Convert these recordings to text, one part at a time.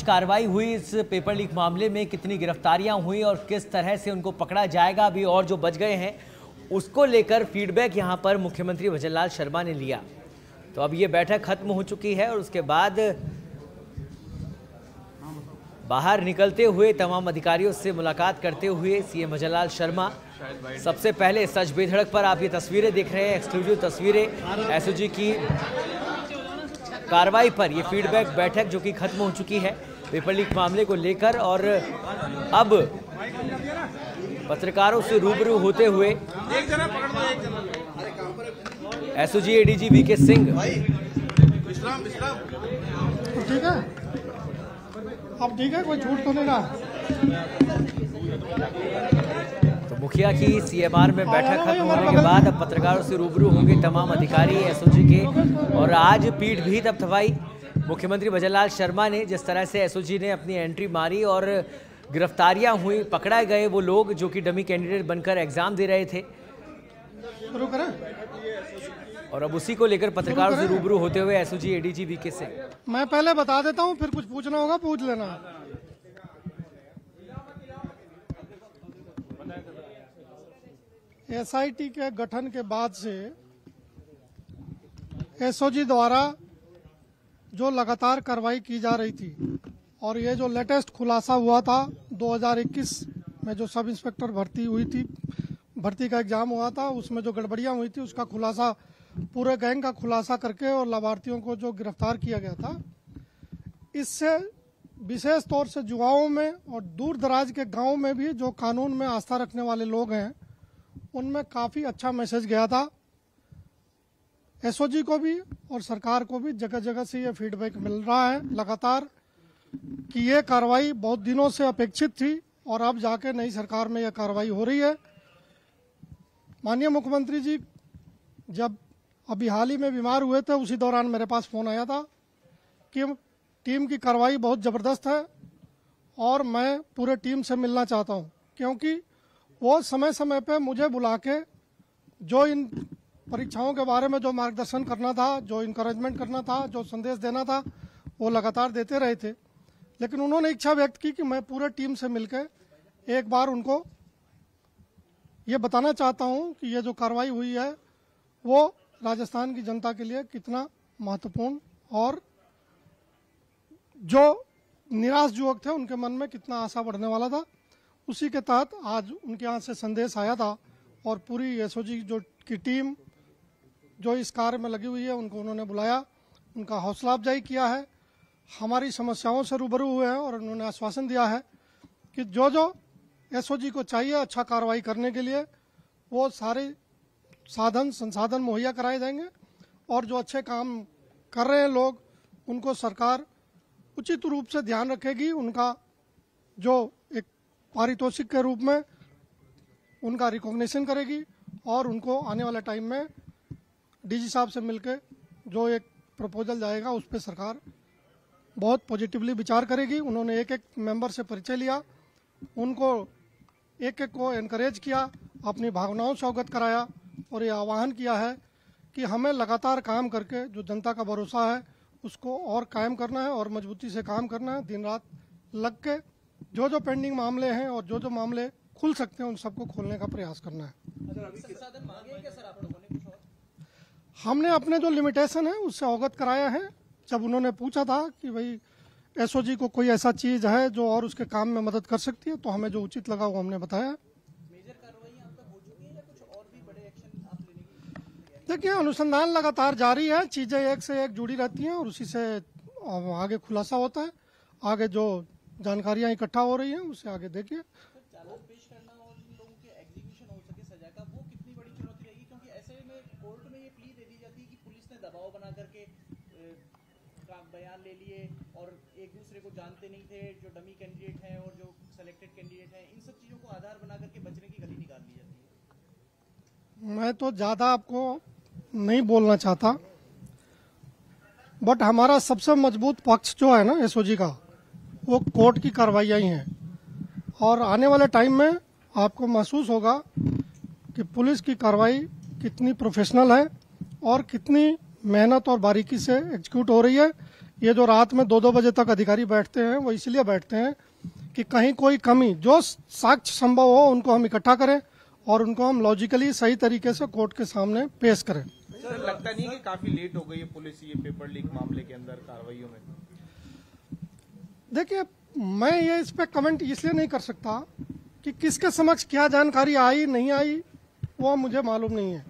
कार्रवाई हुई इस पेपर लीक मामले में, कितनी गिरफ्तारियां हुई और किस तरह से उनको पकड़ा जाएगा अभी, और जो बच गए हैं उसको लेकर फीडबैक यहां पर मुख्यमंत्री भजनलाल शर्मा ने लिया। तो अब ये बैठक खत्म हो चुकी है और उसके बाद बाहर निकलते हुए तमाम अधिकारियों से मुलाकात करते हुए सीएम भजनलाल शर्मा सबसे पहले सच बेधड़क पर आप ये तस्वीरें देख रहे हैं, एक्सक्लूसिव तस्वीरें एसओजी की कार्रवाई पर ये फीडबैक बैठक जो कि खत्म हो चुकी है पेपर लीक मामले को लेकर। और अब पत्रकारों से रूबरू होते हुए एसओजी एडीजी वीके सिंह ठीक है, अब ठीक है, कोई झूठ तो नहीं ना। तो मुखिया की सीएमआर में बैठक खत्म होने के बाद अब पत्रकारों से रूबरू होंगे तमाम अधिकारी एसओजी के। और आज पीठ भी थपथपाई मुख्यमंत्री भजनलाल शर्मा ने, जिस तरह से एसओजी ने अपनी एंट्री मारी और गिरफ्तारियां हुई, पकड़ा गए वो लोग जो कि डमी कैंडिडेट बनकर एग्जाम दे रहे थे। और अब उसी को लेकर पत्रकारों से रूबरू होते हुए एसओजी एडीजी वीके सिंह। मैं पहले बता देता हूं, फिर कुछ पूछना होगा पूछ लेना। एसआईटी के गठन के बाद से एसओजी द्वारा जो लगातार कार्रवाई की जा रही थी और ये जो लेटेस्ट खुलासा हुआ था 2021 में जो सब इंस्पेक्टर भर्ती हुई थी, भर्ती का एग्जाम हुआ था, उसमें जो गड़बड़ियां हुई थी उसका खुलासा, पूरे गैंग का खुलासा करके और लाभार्थियों को जो गिरफ्तार किया गया था, इससे विशेष तौर से युवाओं में और दूर दराज के गाँव में भी जो कानून में आस्था रखने वाले लोग हैं उनमें काफ़ी अच्छा मैसेज गया था। एसओजी को भी और सरकार को भी जगह जगह से ये फीडबैक मिल रहा है लगातार कि ये कार्रवाई बहुत दिनों से अपेक्षित थी और अब जाके नई सरकार में यह कार्रवाई हो रही है। माननीय मुख्यमंत्री जी जब अभी हाल ही में बीमार हुए थे, उसी दौरान मेरे पास फ़ोन आया था कि टीम की कार्रवाई बहुत ज़बरदस्त है और मैं पूरे टीम से मिलना चाहता हूं, क्योंकि वो समय समय पे मुझे बुला के जो इन परीक्षाओं के बारे में जो मार्गदर्शन करना था, जो इनकरेजमेंट करना था, जो संदेश देना था, वो लगातार देते रहे थे। लेकिन उन्होंने इच्छा व्यक्त की कि मैं पूरे टीम से मिलकर एक बार उनको ये बताना चाहता हूं कि ये जो कार्रवाई हुई है वो राजस्थान की जनता के लिए कितना महत्वपूर्ण और जो निराश युवक थे उनके मन में कितना आशा बढ़ने वाला था। उसी के तहत आज उनके यहाँ से संदेश आया था और पूरी एसओजी जो की टीम जो इस कार्य में लगी हुई है उनको उन्होंने बुलाया, उनका हौसला अफजाई किया है, हमारी समस्याओं से रूबरू हुए हैं और उन्होंने आश्वासन दिया है कि जो जो एसओजी को चाहिए अच्छा कार्रवाई करने के लिए वो सारे साधन संसाधन मुहैया कराए जाएंगे और जो अच्छे काम कर रहे हैं लोग उनको सरकार उचित रूप से ध्यान रखेगी, उनका जो एक पारितोषिक के रूप में उनका रिकॉग्निशन करेगी और उनको आने वाले टाइम में डीजी साहब से मिलकर जो एक प्रपोजल जाएगा उस पर सरकार बहुत पॉजिटिवली विचार करेगी। उन्होंने एक एक मेंबर से परिचय लिया, उनको एक एक को एनकरेज किया, अपनी भावनाओं से अवगत कराया और ये आह्वान किया है कि हमें लगातार काम करके जो जनता का भरोसा है उसको और कायम करना है और मजबूती से काम करना है, दिन रात लग के जो जो पेंडिंग मामले हैं और जो जो मामले खुल सकते हैं उन सबको खोलने का प्रयास करना है। हमने अपने जो लिमिटेशन है उससे अवगत कराया है। जब उन्होंने पूछा था कि भाई एसओजी को कोई ऐसा चीज है जो और उसके काम में मदद कर सकती है तो हमें जो उचित लगा वो हमने बताया। देखिए, अनुसंधान लगातार जारी है, चीजें एक से एक जुड़ी रहती हैं और उसी से आगे खुलासा होता है, आगे जो जानकारियां इकट्ठा हो रही हैं उससे आगे देखिए। बयान ले लिए और एक दूसरे को जानते नहीं थे, जो डमी कैंडिडेट हैं और जो सिलेक्टेड कैंडिडेट हैं, इन सब चीजों को आधार बना करके बचने की गली निकाल ली जाती है। मैं तो ज्यादा आपको नहीं बोलना चाहता, बट हमारा सबसे मजबूत पक्ष जो है ना एसओजी का वो कोर्ट की कार्रवाइयाँ ही हैं और आने वाले टाइम में आपको महसूस होगा कि पुलिस की कार्रवाई कितनी प्रोफेशनल है और कितनी मेहनत और बारीकी से एग्जीक्यूट हो रही है। ये जो रात में 2-2 बजे तक अधिकारी बैठते हैं वो इसलिए बैठते हैं कि कहीं कोई कमी, जो साक्ष्य संभव हो उनको हम इकट्ठा करें और उनको हम लॉजिकली सही तरीके से कोर्ट के सामने पेश करें। सर, लगता नहीं कि काफी लेट हो गई है पुलिस ये पेपर लीक मामले के अंदर कार्रवाइयों में? देखिए, मैं ये इस पे कमेंट इसलिए नहीं कर सकता कि किसके समक्ष क्या जानकारी आई नहीं आई, वो मुझे मालूम नहीं है।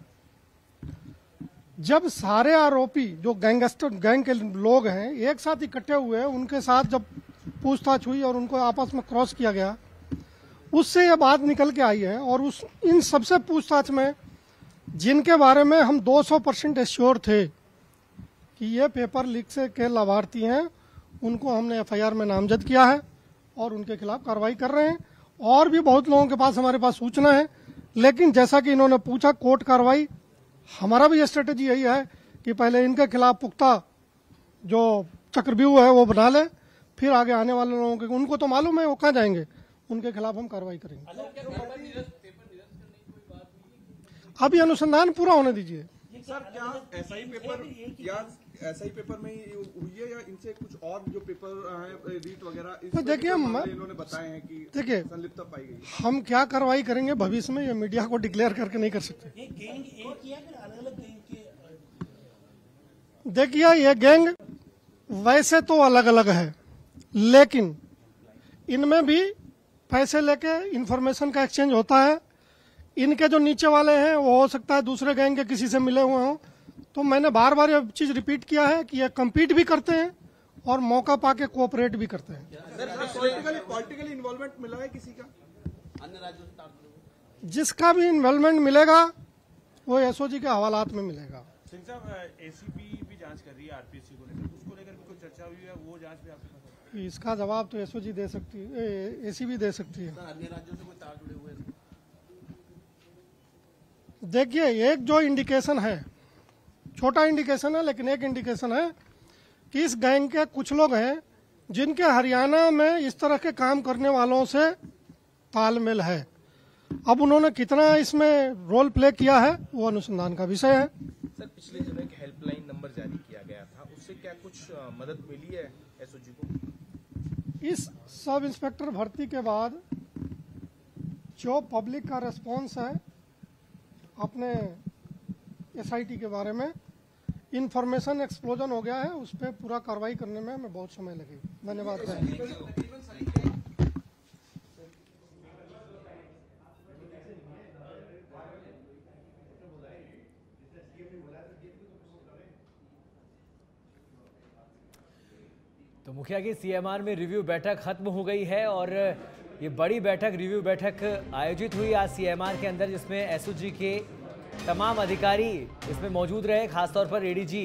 जब सारे आरोपी जो गैंग के लोग हैं एक साथ इकट्ठे हुए, उनके साथ जब पूछताछ हुई और उनको आपस में क्रॉस किया गया, उससे ये बात निकल के आई है। और इन सबसे पूछताछ में जिनके बारे में हम 200% एश्योर थे कि ये पेपर लीक से के लाभार्थी हैं, उनको हमने एफआईआर में नामजद किया है और उनके खिलाफ कार्रवाई कर रहे हैं। और भी बहुत लोगों के पास हमारे पास सूचना है, लेकिन जैसा कि इन्होंने पूछा, कोर्ट कार्रवाई, हमारा भी स्ट्रेटेजी यही है कि पहले इनके खिलाफ पुख्ता जो चक्रव्यूह है वो बना ले, फिर आगे आने वाले लोगों के, उनको तो मालूम है वो कहाँ जाएंगे, उनके खिलाफ हम कार्रवाई करेंगे। अभी अनुसंधान पूरा होने दीजिए। सर, क्या एसआई पेपर में ही हुई है या इनसे कुछ और जो पेपर है रीट वगैरह तो देखिए, इन्होंने बताए हैं कि देखिए संलिप्तता पाई गई? हम क्या कार्रवाई करेंगे भविष्य में, ये मीडिया को डिक्लेयर करके नहीं कर सकते। देखिए, ये गैंग वैसे तो अलग अलग है, लेकिन इनमें भी पैसे लेके इंफॉर्मेशन का एक्सचेंज होता है। इनके जो नीचे वाले हैं वो हो सकता है दूसरे गैंग के किसी से मिले हुए हों। तो मैंने बार बार ये चीज रिपीट किया है कि ये कम्पीट भी करते हैं और मौका पाके कोऑपरेट भी करते हैं। पॉलिटिकली इन्वॉल्वमेंट मिला है किसी का? अन्य राज्यों से जिसका भी इन्वॉल्वमेंट मिलेगा वो एसओजी के हवालात में मिलेगा। सिंह साहब, एसीपी भी जांच कर रही है आरपीएससी को लेकर, उसको लेकर भी कुछ चर्चा हुई है, वो जांच भी आपके पास है? इसका जवाब तो एसओजी दे सकती है, एसीबी दे सकती है। अन्य राज्यों से कोई तार जुड़े हुए हैं? देखिए, एक जो इंडिकेशन है, छोटा इंडिकेशन है लेकिन एक इंडिकेशन है कि इस गैंग के कुछ लोग हैं जिनके हरियाणा में इस तरह के काम करने वालों से तालमेल है। अब उन्होंने कितना इसमें रोल प्ले किया है वो अनुसंधान का विषय है। सर, पिछले दिनों एक हेल्पलाइन नंबर जारी किया गया था, उससे क्या कुछ मदद मिली है एसओजी को? इस सब इंस्पेक्टर भर्ती के बाद जो पब्लिक का रेस्पॉन्स है अपने एसआईटी के बारे में, इंफॉर्मेशन एक्सप्लोजन हो गया है, उस पर पूरा कार्रवाई करने में हमें बहुत समय लगेगा। धन्यवाद। तो मुखिया की सीएमआर में रिव्यू बैठक खत्म हो गई है और ये बड़ी बैठक, रिव्यू बैठक आयोजित हुई आज सीएमआर के अंदर, जिसमें एसओजी के तमाम अधिकारी इसमें मौजूद रहे। खासतौर पर एडीजी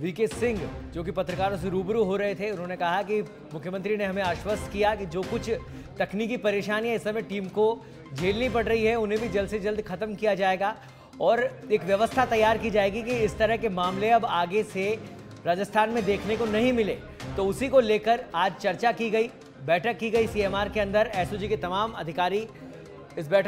वीके सिंह जो कि पत्रकारों से रूबरू हो रहे थे, उन्होंने कहा कि मुख्यमंत्री ने हमें आश्वस्त किया कि जो कुछ तकनीकी परेशानियां इस समय टीम को झेलनी पड़ रही है उन्हें भी जल्द से जल्द खत्म किया जाएगा और एक व्यवस्था तैयार की जाएगी कि इस तरह के मामले अब आगे से राजस्थान में देखने को नहीं मिले। तो उसी को लेकर आज चर्चा की गई, बैठक की गई सीएमआर के अंदर। एसओजी के तमाम अधिकारी इस बैठक